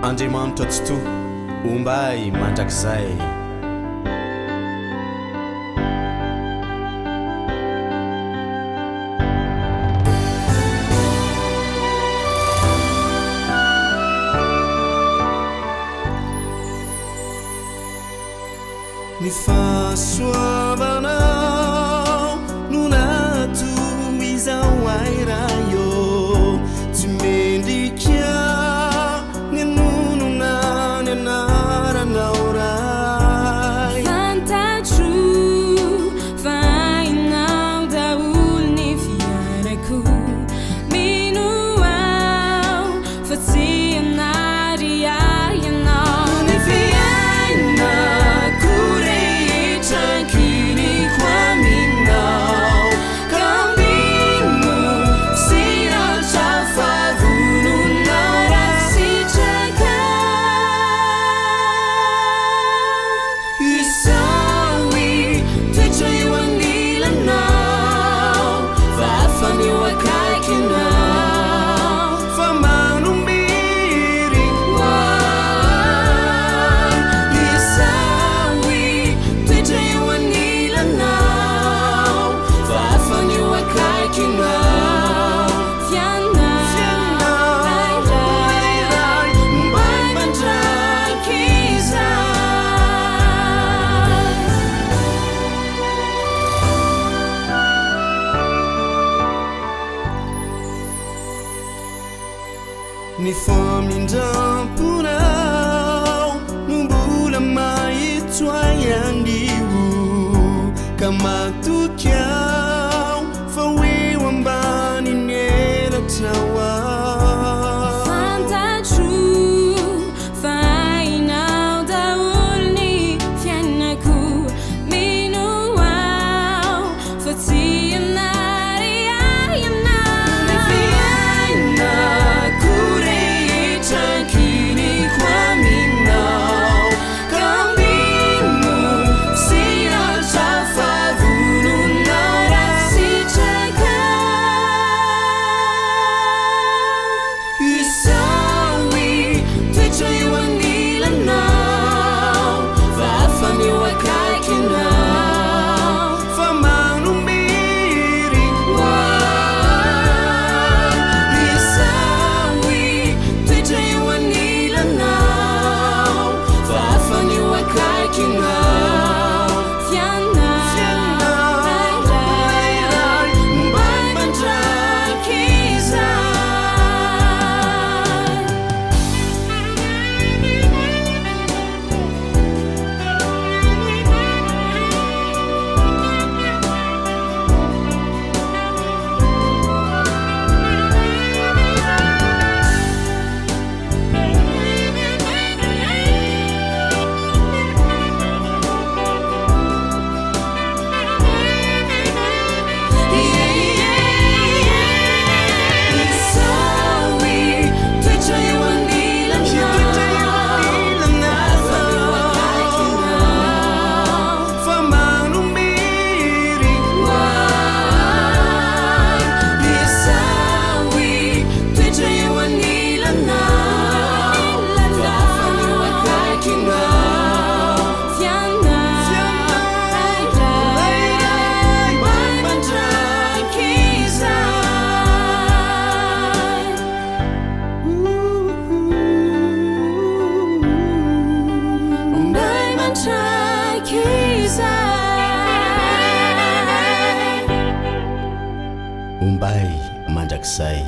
Andriamanitra tsy to ombay mandrakizay. Ny fahasoavanao no natoizao airayo tsy mendrika ny nonona ny anaranao ray fantatro fa hainao daholo ny fiainako mino aho fa tsy anary ianao ny fiainako rehetra kiniko aminao caminho siratra favonona rasitraka isawy toetra eo anilanao vafany eo akaikinao fa manombiry isawy toetra eo anilanao vafany eo akaikinao fianao rairay mbay mandraky izay ny famindramponao no mbola mahitsoay anio ka matokyao fa eo ambany ny eratrao ao fantatro fa hainao daholo ny fiainako mino aho fa tsy anary ianao ny fiainako rehetra kiniko aminao caminho siratra favonona rasitraka isawy toetra eo anilanao vafany eo akaikinao fa manombiry isawy toetra eo anilanao vafany eo akaikinao fianao rairay mbay mandraky isawy toetra eo anilanao fa manombiry isawy toetra eo anilanao vafany eo akaikinao fianao rairay mbay mandraky izay mbay mandraky izay ombay mandrakizay.